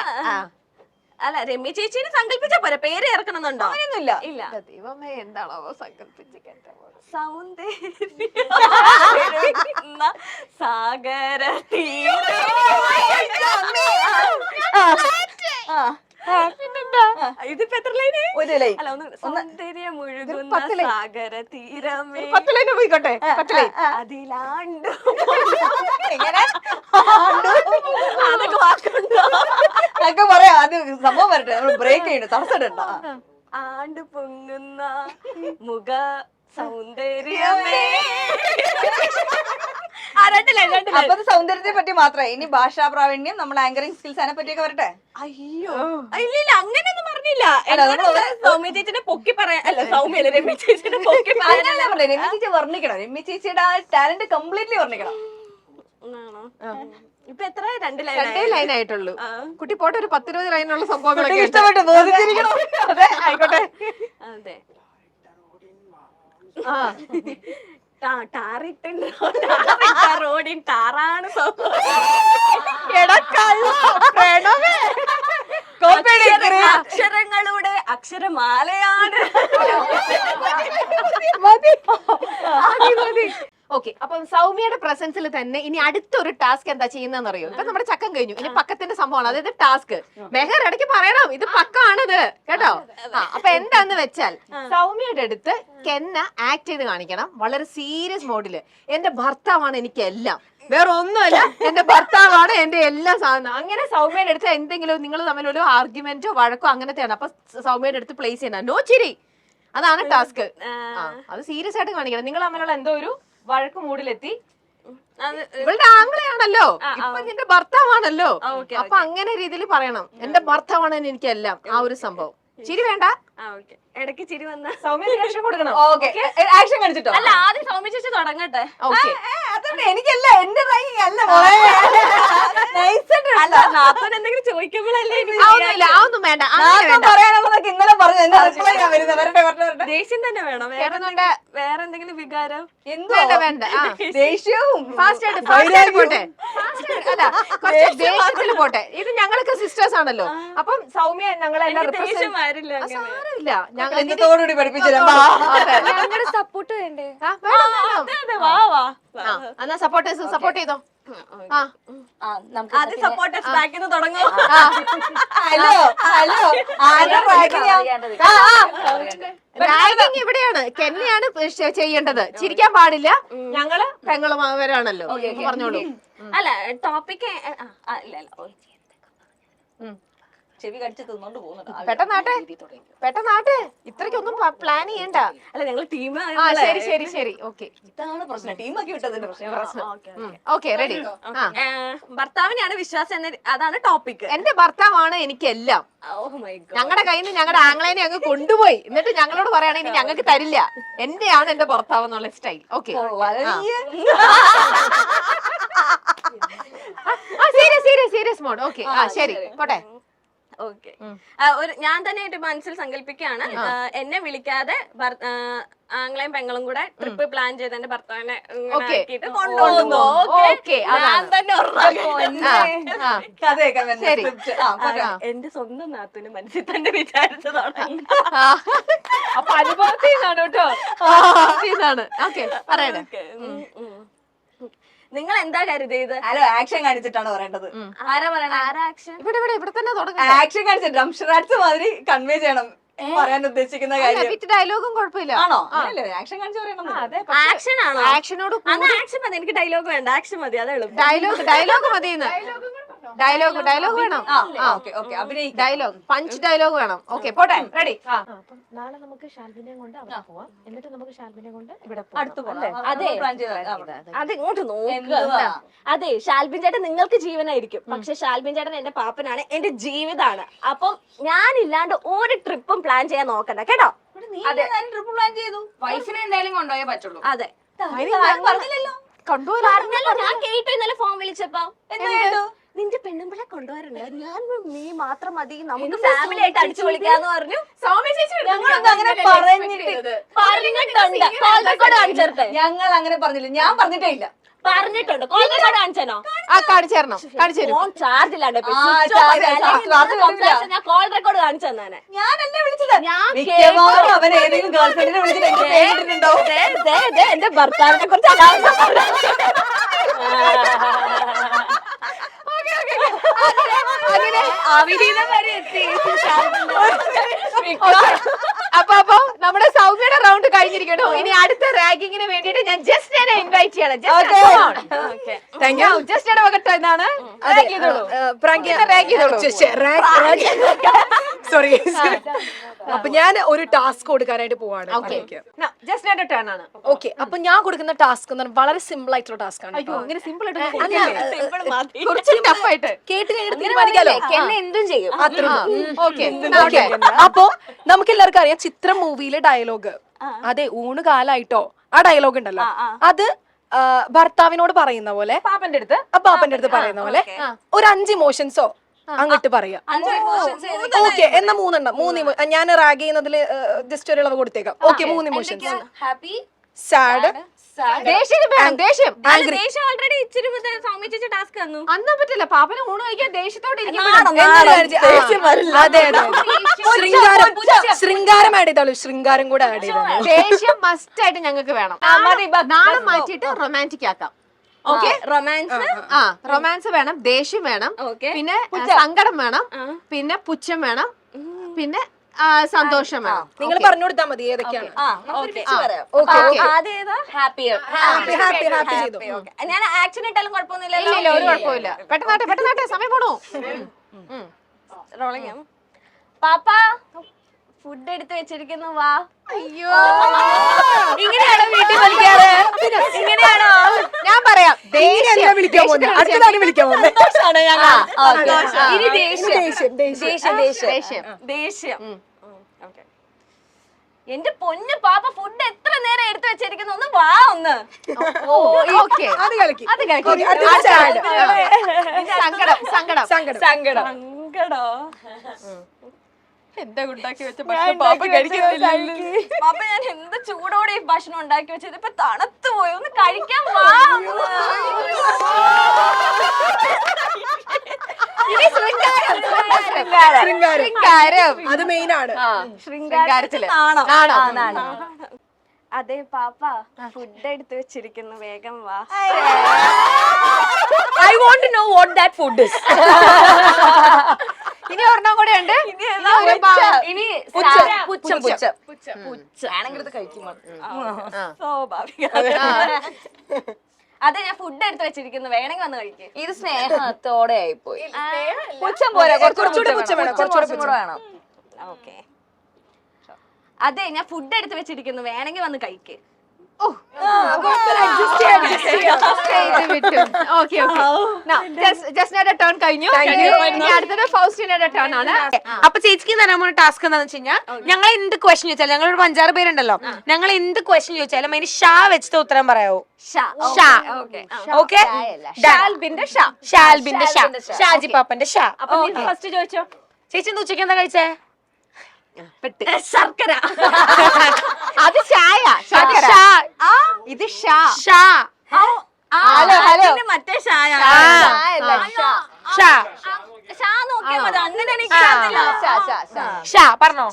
അല്ല, രമ്യ ചേച്ചിനെ സങ്കല്പിച്ച പോരെ, പേര് ചേർക്കണമെന്നുണ്ടോ? അങ്ങനെയൊന്നുമില്ല. ഇല്ല. ദൈവമേ, എന്താണോ സങ്കല്പിച്ച് സൗന്ദര്യ സാഗര ഇതിപ്പോ എത്ര ലൈന്? ഒരു ലൈൻ. അല്ല, സൗന്ദര്യം മുഴുകുന്ന സാഗര തീരമേ 10 ലൈന് പോയിക്കോട്ടെ. 10 ലൈൻ. അതിലാണ്ട് എങ്ങനെ അതൊക്കെ വാക്കുണ്ടോ? അതൊക്കെ പറയാം. അത് സംഭവം വരട്ടെ. നമ്മൾ ബ്രേക്ക് ചെയ്യണ്ട, തടസ്സമുണ്ടോ? ആണ്ട് പൊങ്ങുന്ന മുഖ സൗന്ദര്യമേ. അപ്പൊ സൗന്ദര്യത്തെ പറ്റി മാത്രമേ. ഇനി ഭാഷാ പ്രാവീണ്യം, നമ്മൾ ആങ്കറിംഗ് സ്കിൽസ്, അതിനെ പറ്റിയൊക്കെ വരട്ടെ. അയ്യോ, ഇല്ല, അങ്ങനെയൊന്നും പറഞ്ഞില്ല. സൗമ്യ ചേച്ചിനെ പൊക്കി പറയാൻ, അല്ല സൗമ്യ രമ്യ ചേച്ചിനെ പൊക്കി അതിനല്ലേ പറഞ്ഞത്, രമ്യ ചേച്ചി വർണ്ണിക്കണം. രമ്യ ചേച്ചിയുടെ ആ ടാലന്റ് കംപ്ലീറ്റ്ലി വർണ്ണിക്കണം. ഇപ്പൊ എത്ര? 2 ലൈൻ ആയിട്ടുള്ളൂ. കുട്ടി പോട്ടെ. ഒരു 10-20 ലൈനുള്ള സംഭവങ്ങളൊക്കെ ഇഷ്ടപ്പെട്ടു, ബോധിച്ചിരിക്കണം. അതെ, ആയിക്കോട്ടെ. അതെ. റോഡിൻ ടാറാണ് അക്ഷരങ്ങളുടെ അക്ഷരമാലയാണ്. ഓക്കെ. അപ്പം സൗമ്യയുടെ പ്രസൻസിൽ തന്നെ ഇനി അടുത്തൊരു ടാസ്ക് എന്താ ചെയ്യുന്നതെന്ന് അറിയോ? ഇപ്പൊ നമ്മുടെ ചക്കം കഴിഞ്ഞു. ഇനി പക്കത്തിന്റെ സംഭവമാണ്, അതായത് ടാസ്ക്. മെഹർ ഇടയ്ക്ക് പറയണം ഇത് പക്കാണിത് കേട്ടോ. അപ്പൊ എന്താന്ന് വെച്ചാൽ സൗമ്യയുടെ അടുത്ത് കെന്ന ആക്ട് ചെയ്ത് കാണിക്കണം, വളരെ സീരിയസ് മോഡില്. എന്റെ ഭർത്താവാണ് എനിക്ക് എല്ലാം, വേറെ ഒന്നുമല്ല, എന്റെ ഭർത്താവാണ് എന്റെ എല്ലാ സാധനം. അങ്ങനെ സൗമ്യയുടെ അടുത്ത് എന്തെങ്കിലും നിങ്ങൾ തമ്മിലൊരു ആർഗ്യുമെന്റോ വഴക്കോ അങ്ങനത്തെയാണ്. അപ്പൊ സൗമ്യയുടെ അടുത്ത് പ്ലേസ് ചെയ്യണം. നോ ചിരി, അതാണ് ടാസ്ക്. അത് സീരിയസ് ആയിട്ട് കാണിക്കണം. നിങ്ങൾ തമ്മിലുള്ള എന്തോ ഒരു വഴക്ക് മൂടിലെത്തി. ഇവളുടെ ആംഗ്ലയാണല്ലോ, ഇപ്പൊ നിന്റെ ഭർത്താവാണല്ലോ. അപ്പൊ അങ്ങനെ രീതിയിൽ പറയണം, എന്റെ ഭർത്താവാണ് എനിക്കെല്ലാം. ആ ഒരു സംഭവം. ചിരി വേണ്ട, ഇടയ്ക്ക് ചിരി വന്ന സൗമ്യ റിയാക്ഷൻ കൊടുക്കണം. ആക്ഷൻ കാണിച്ചിട്ടോ? അല്ല, ആദ്യം സൗമ്യ ചേച്ചി തുടങ്ങട്ടെ. എനിക്കല്ല, എന്റെ അല്ല. എന്തെങ്കിലും ചോദിക്കുമ്പോഴല്ലേ അതൊന്നും വേണ്ട. പറയാനുള്ളതൊക്കെ ഇന്നലെ പറഞ്ഞു. ദേഷ്യം തന്നെ വേണം? വേറെ എന്തെങ്കിലും വികാരം? വേണ്ട. ദേഷ്യവും ഫാസ്റ്റ് ആയിട്ട് പോട്ടെ. അല്ല, കുറച്ച് ദേഷ്യത്തിൽ പോട്ടെ. ഇത് ഞങ്ങളൊക്കെ സിസ്റ്റേഴ്സ് ആണല്ലോ. അപ്പം സൗമ്യ ഞങ്ങളെല്ലാം സാരമില്ല. എന്നത്തോടുകൂടി പഠിപ്പിച്ചില്ല. സപ്പോർട്ട് വേണ്ടേ? എന്നാ സപ്പോർട്ട് ചെയ്തോ. അത് സപ്പോർട്ടേഴ്സ് ബാക്കിൽ നിന്ന് തുടങ്ങും. ഹലോ റാഗിങ് ഇവിടെയാണ്, കെന്നെയാണ് ചെയ്യേണ്ടത്. ചിരിക്കാൻ പാടില്ല. ഞങ്ങള് പെങ്ങളുമാവരാണല്ലോ. പറഞ്ഞോളൂ. അല്ല, ടോപ്പിക് ചെവി കടിച്ച് തിന്നോണ്ട് പോകുന്നുണ്ട്. പെട്ടെന്നാട്ടെ. ഇത്രയ്ക്കൊന്നും പ്ലാൻ ചെയ്യണ്ട. അല്ല, ഞങ്ങൾ ടീം. ശരി. ഓക്കെ. ഇതാണ് പ്രശ്നം, ടീമാക്കി വിട്ടതിന്റെ പ്രശ്നം. Okay, ready. ഭർത്താവിനെയാണ് വിശ്വാസം എന്ന അതാണ് ടോപ്പിക്. എന്റെ ഭർത്താവാണ് എനിക്കെല്ലാം. ഞങ്ങളുടെ കയ്യിൽ നിന്ന് ഞങ്ങളുടെ ആംഗ്ലേനെ അങ്ങ് കൊണ്ടുപോയി, എന്നിട്ട് ഞങ്ങളോട് പറയുകയാണെങ്കിൽ ഞങ്ങൾക്ക് തരില്ല. എന്റെയാണ് എന്റെ ഭർത്താവ് എന്നുള്ള style. Okay. Serious mode. Okay. ശരി, പോട്ടെ. ഓക്കെ. ഞാൻ തന്നെ മനസ്സിൽ സങ്കല്പിക്കുകയാണ്, എന്നെ വിളിക്കാതെ ആംഗ്ലയും പെങ്ങളും കൂടെ ട്രിപ്പ് പ്ലാൻ ചെയ്ത് എന്റെ ഭർത്താവിനെ കൊണ്ടുപോകുന്നു. എന്റെ സ്വന്തം നാത്തൂന് മനസ്സിൽ തന്നെ വിചാരിച്ചു തുടങ്ങി. അപ്പൊ അനുഭവത്തിന്നാണ് കേട്ടോ. ഓക്കെ, പറയണേ. നിങ്ങൾ എന്താ കരുതിയത്? ഹലോ, ആക്ഷൻ കാണിച്ചിട്ടാണ് പറയേണ്ടത്. ആരാ പറയണ? ആരാ ആക്ഷൻ? ഇവിടെ തന്നെ തുടങ്ങാം. ആക്ഷൻ കാണിച്ചിട്ട് ഡംഷറാറ്റ്സ് മാതിരി കൺവേ ചെയ്യണം. പറയാൻ ഉദ്ദേശിക്കുന്ന കാര്യം. വിത്ത് ഡയലോഗും കുഴപ്പമില്ല. ആണോ? അങ്ങനെയല്ലേ? ആക്ഷൻ കാണിച്ചു പറയണം. ആക്ഷൻ ആണോ? ആക്ഷനോട് ആക്ഷൻ മതി, എനിക്ക് ഡയലോഗ് വേണ്ട, ആക്ഷൻ മതി, അതേ ഉള്ളൂ. ഡയലോഗ് മതിയെന്ന്. ഡയലോഗ് വേണം. ഡയലോഗ് പഞ്ച് ഡയലോഗ് വേണം. ഓക്കെ പോട്ടെ, റെഡി. നാളെ നമുക്ക് ഷാൽബിനെ കൊണ്ട് അവിടെ പോവാം, എന്നിട്ട് നമുക്ക് ഷാൽബിനെ കൊണ്ട് ഇവിടെ അടുത്ത് പോകാം. അതെ, അത് ഇങ്ങോട്ട് നോക്കുക. അതെ, ഷാൽബിൻ ചേട്ടൻ നിങ്ങൾക്ക് ജീവനായിരിക്കും, പക്ഷെ ഷാൽബിൻ ചേട്ടൻ എന്റെ പാപ്പനാണ്, എന്റെ ജീവിതമാണ്. അപ്പം ഞാനില്ലാണ്ട് ഒരു ട്രിപ്പും പ്ലാൻ ചെയ്യാൻ നോക്കണ്ട കേട്ടോ. ട്രിപ്പ് പ്ലാൻ ചെയ്തു. വൈഫിനെ എന്തായാലും കൊണ്ടുപോയേ പറ്റുള്ളൂ. അതെ, പറഞ്ഞില്ലല്ലോ. പറഞ്ഞല്ലോ, ഞാൻ കേട്ടു ഇന്നലെ ഫോൺ വിളിച്ചപ്പോ. എന്ത് കേട്ടു? നിന്റെ പെണ്ണുമ്പിളെ കൊണ്ടുവരണ്ട, ഞാൻ നീ മാത്രം മതി, നമുക്ക് ഫാമിലി ആയിട്ട് അടിച്ചു പൊളിക്കാന്ന് പറഞ്ഞു. ഞങ്ങളൊന്നും അങ്ങനെ പറഞ്ഞിട്ടുണ്ട്. കാണിച്ചേരട്ടെ? ഞങ്ങൾ അങ്ങനെ പറഞ്ഞില്ല. ഞാൻ പറഞ്ഞിട്ടേ ഇല്ല. പറഞ്ഞിട്ടുണ്ട്. കോൾ റെക്കോർഡ് കാണിച്ചോ? കാണിച്ചു ഫോൺ ചാർജ് ഇല്ലാണ്ട് ഞാൻ കോൾ റെക്കോർഡ് കാണിച്ചു തന്നെ. ഞാനല്ലേ വിളിച്ചത്. മിക്കവാറും അവൻ ഏതെങ്കിലും ഗേൾഫ്രണ്ടിനെ വിളിച്ചിട്ട് എനിക്ക് കേട്ടിട്ടുണ്ടാവും. എന്റെ ഭർത്താവിനെ കുറിച്ച് അപ്പൊ നമ്മുടെ സൗമ്യയുടെ റൗണ്ട് കഴിഞ്ഞിരിക്കണോ? ഇനി അടുത്ത റാങ്കിങ്ങിന് വേണ്ടിട്ട് ഞാൻ ജസ്റ്റിനെ ഇൻവൈറ്റ് ചെയ്യണം. ജസ്റ്റിയുടെ വകട്ടോ എന്നാണ്. സോറി. അപ്പൊ ഞാൻ ഒരു ടാസ്ക് കൊടുക്കാനായിട്ട് പോവാണ്. ജസ്റ്റിന്റെ ടേൺ ആണ്. ഓക്കെ, അപ്പൊ ഞാൻ കൊടുക്കുന്ന ടാസ്ക് വളരെ സിമ്പിൾ ആയിട്ടുള്ള ടാസ്ക് ആണ്. ഇങ്ങനെ സിമ്പിൾ ആയിട്ട് കേട്ട് കഴിഞ്ഞിട്ട് തീരുമാനിക്കാലോ. എന്നെ എന്തും ചെയ്യും. അപ്പൊ നമുക്ക് എല്ലാവർക്കും അറിയാം ചിത്രം മൂവിയിലെ ഡയലോഗ്. അതെ, ഊണ് കാലായിട്ടോ ആ ഡയലോഗ് ഉണ്ടല്ലോ, അത് ഭർത്താവിനോട് പറയുന്ന പോലെ പാപ്പന്റെ അടുത്ത് പറയുന്ന പോലെ ഒരു 5 ഇമോഷൻസോ അങ്ങോട്ട് പറയാം. ഓക്കെ, എന്നാ 3 ഞാൻ റാഗ് ചെയ്യുന്നതില് ജസ്റ്റ് ഒരു ഇളവ് കൊടുത്തേക്കാം. Okay, 3 emotions. ഹാപ്പി, സാഡ്, ദേഷ്യം. ഓൾറെഡി ഇച്ചിരി ടാസ്ക് തന്നു. അന്നും പറ്റില്ല, പാപ്പന് ഊണ് കഴിക്കാൻ ദേഷ്യത്തോടെ ശൃംഗാരം ആഡ് ചെയ്തോളൂ. ശൃംഗാരം കൂടെ ആഡ് ചെയ്തോളൂ. ദേഷ്യം മസ്റ്റ് ആയിട്ട് ഞങ്ങൾക്ക് വേണം. നാളെ മാറ്റിയിട്ട് റൊമാൻറ്റിക് ആക്കാം. ഓക്കെ, റൊമാൻസ് വേണം, ദേഷ്യം വേണം, പിന്നെ സങ്കടം വേണം, പിന്നെ പുച്ഛം വേണം, പിന്നെ സന്തോഷം വേണം. നിങ്ങൾ പറഞ്ഞു കൊടുത്താൽ മതി ഏതൊക്കെയാണ്. ഞാൻ ആക്ഷൻ ഇട്ടാലും കുഴപ്പമൊന്നുമില്ലല്ലോ. ഒരു കുഴപ്പമില്ല. പെട്ടെന്നാട്ടെ സമയം പോണോ? പാപ്പ ഫുഡ് എടുത്ത് വെച്ചിരിക്കുന്നു, വാ. അയ്യോ, ഇങ്ങനെയാണോ വീട്ടിൽ വിളിക്കാറ്? ഇങ്ങനെയാണോ? ഞാൻ പറയാം, വിളിക്കാൻ പോകുന്നത് ദേഷ്യം. എന്റെ പൊന്നു പാപ്പ ഫുഡ് എത്ര നേരം എടുത്തു വെച്ചിരിക്കുന്നു, ഒന്ന് വാ. ഒന്ന് സങ്കടം. എന്താ ഉണ്ടാക്കി വെച്ച ഭക്ഷണം പാപ്പ കഴിക്കുന്നില്ല. പാപ്പ ഞാൻ എന്ത് ചൂടോടെ ഈ ഭക്ഷണം ഉണ്ടാക്കി വെച്ചത്, ഇപ്പൊ തണുത്തു പോയി, ഒന്ന് കഴിക്കാൻ വാ. അത് മെയിൻ ആണ്. ശൃംഗാരത്തില് അതെ പാപ്പ ഫുഡ് എടുത്ത് വെച്ചിരിക്കുന്നു, വേഗം വാ. I want to know what that food is. ഇനി ഒരെണ്ണം കൂടെ ഉണ്ട്. ഇനി സ്വാഭാവിക. അതെ, ഞാൻ ഫുഡ് എടുത്ത് വെച്ചിരിക്കുന്നു, വേണമെങ്കിൽ വന്ന് കഴിക്കും. ഇത് സ്നേഹത്തോടെ ആയിപ്പോയി. പുച്ഛം പോരാ, കുറച്ചുകൂടി പുച്ഛം വേണം. വേണം. ഓക്കെ. അതെ, ഞാൻ ഫുഡ് എടുത്ത് വെച്ചിരിക്കുന്നു, വേണമെങ്കിൽ വന്ന് കഴിക്ക്. ടേൺ കഴിഞ്ഞു. അടുത്തത് ഫൗസ്റ്റിനയുടെ ടേൺ ആണ്. അപ്പൊ ചേച്ചിക്ക് തരാൻ പോകുന്ന ടാസ്ക് എന്താണെന്ന് വെച്ച് കഴിഞ്ഞാൽ, ഞങ്ങൾ എന്ത് ക്വസ്റ്റ്യൻ ചോദിച്ചാലും, ഞങ്ങളൊരു 5-6 പേരുണ്ടല്ലോ, ഞങ്ങൾ എന്ത് ക്വസ്റ്റ്യൻ ചോദിച്ചാലും അതിന് ഷാ വെച്ചിട്ട് ഉത്തരം പറയാവൂ. ഓക്കെ, ഷാൽബിന്റെ ഷാ, ഷാജി പാപ്പന്റെ ഷാ. അപ്പൊ ഫസ്റ്റ് ചോദിച്ചോ. ചേച്ചി ഇന്ന് ഉച്ചയ്ക്ക് എന്താ കഴിച്ചേ? ശർക്കര. അത് ചായ. ഇത് ഷാ. മറ്റേ ഷായ. നോക്കിയാ മതി, അങ്ങനെ ഷാ പറഞ്ഞോ.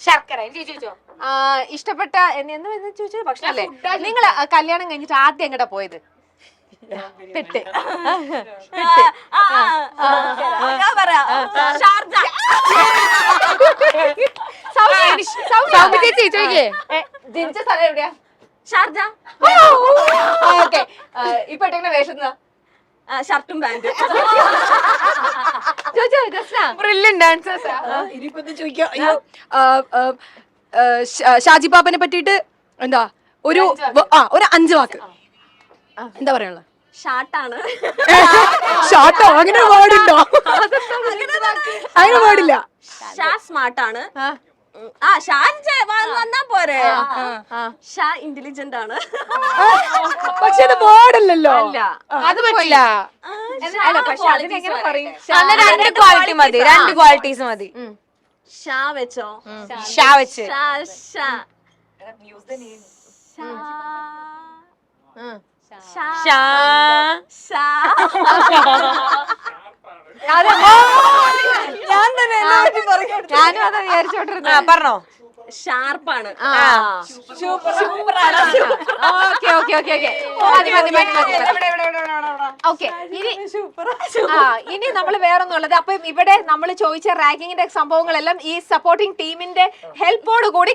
ശർക്കര. ഇഷ്ടപ്പെട്ട എന്താ ചോദിച്ചത്? ഭക്ഷണം അല്ലേ? നിങ്ങൾ കല്യാണം കഴിഞ്ഞിട്ട് ആദ്യം എങ്ങടാ പോയത്? പെട്ട്. സൗമ്യ ചേച്ചി ചോദിക്കേ ജനിച്ച സ്ഥലം എവിടെയാ? ഷാർജ. ഓക്കെ. ഇപ്പൊ ഇട്ടിങ്ങനെ വേഷം ഷർട്ടും പാന്റും. ചോദിച്ചോ ജസ്ന. Brilliant dancers. ഇനിയിപ്പോ എന്താ ചോദിക്കാം? അയ്യോ, ഷാജി പാപ്പനെ പറ്റിയിട്ട് എന്താ ഒരു 5 വാക്ക് എന്താ പറയാനുള്ള? ഷാർട്ടാണ്. ഷാർട്ടോ? അങ്ങനെ വേർഡുണ്ടോ? അങ്ങനെ വേർഡില്ല. ഷാ സ്മാർട്ടാണ്. ഷാ വന്നാ പോരെ. ഷാ ഇന്റലിജന്റ് ആണ്. പക്ഷെ അത് വേർഡല്ലല്ലോ. അത് പറ്റില്ല. അല്ല പക്ഷെ അതിനെങ്ങനെ പറയും? അന്ന് 2 ക്വാളിറ്റി മതി, 2 ക്വാളിറ്റീസ് മതി. ഷാ വെച്ചോ? ഷാ വെച്ച്. ഷാ ഷാ ഷാ ഷാ ഷാ. ഞാനും അതാ വിചാരിച്ചോണ്ടിരുന്നത്. പറഞ്ഞോ. ഷാർപ്പാണ്. Okay okay okay okay. Okay, ഇനി നമ്മൾ വേറൊന്നും ഉള്ളത്. അപ്പൊ ഇവിടെ നമ്മൾ ചോദിച്ച റാങ്കിങ്ങിന്റെ സംഭവങ്ങളെല്ലാം ഈ സപ്പോർട്ടിംഗ് ടീമിന്റെ ഹെൽപ്പോട് കൂടി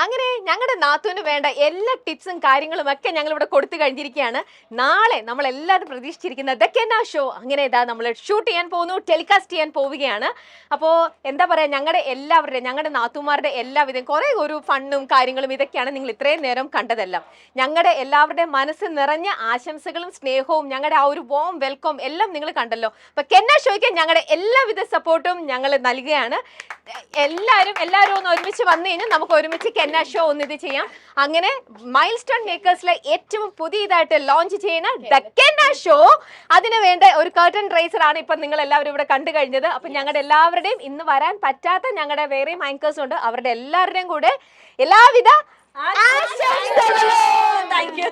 അങ്ങനെ ഞങ്ങളുടെ നാത്തൂന് വേണ്ട എല്ലാ ടിപ്സും കാര്യങ്ങളും ഒക്കെ ഞങ്ങൾ ഇവിടെ കൊടുത്തു കഴിഞ്ഞിരിക്കുകയാണ്. നാളെ നമ്മൾ എല്ലാവരും പ്രതീക്ഷിച്ചിരിക്കുന്ന ദ കെന്ന ഷോ അങ്ങനെ ഇതാ നമ്മൾ ഷൂട്ട് ചെയ്യാൻ പോകുന്നു, ടെലികാസ്റ്റ് ചെയ്യാൻ പോവുകയാണ്. അപ്പോൾ എന്താ പറയാ, ഞങ്ങളുടെ നാത്തൂമാരുടെ എല്ലാവിധം കുറെ ഒരു ഫണ്ണും കാര്യങ്ങളും ഇതൊക്കെയാണ് നിങ്ങൾ ഇത്രയും നേരം കണ്ടതെല്ലാം. ഞങ്ങളുടെ എല്ലാവരുടെയും മനസ്സ് നിറഞ്ഞ ആശംസകളും സ്നേഹവും ഞങ്ങളുടെ ആ ഒരു വോം വെൽക്കം എല്ലാം നിങ്ങൾ കണ്ടല്ലോ. അപ്പൊ കെന്ന ഷോയ്ക്ക് ഞങ്ങളുടെ എല്ലാവിധ സപ്പോർട്ടും ഞങ്ങൾ നൽകുകയാണ്. എല്ലാവരും ഒന്ന് ഒരുമിച്ച് വന്നു കഴിഞ്ഞാൽ നമുക്ക് ഒരുമിച്ച് കെന്ന ഷോ ഒന്ന് ഇത് ചെയ്യാം. അങ്ങനെ മൈൽ സ്റ്റോൺ മേക്കേഴ്സിലെ ഏറ്റവും പുതിയതായിട്ട് ലോഞ്ച് ചെയ്യുന്ന ദ കെന്ന ഷോ, അതിന് വേണ്ട ഒരു കർട്ടൻ റൈസർ ആണ് ഇപ്പൊ നിങ്ങൾ എല്ലാവരും ഇവിടെ കണ്ടു കഴിഞ്ഞത്. അപ്പൊ ഞങ്ങളുടെ എല്ലാവരുടെയും ഇന്ന് വരാൻ പറ്റാത്ത ഞങ്ങളുടെ വേറെയും ആങ്കേഴ്സ് ഉണ്ട്, അവരുടെ എല്ലാവരുടെയും കൂടെ എല്ലാവിധ താങ്ക് യു.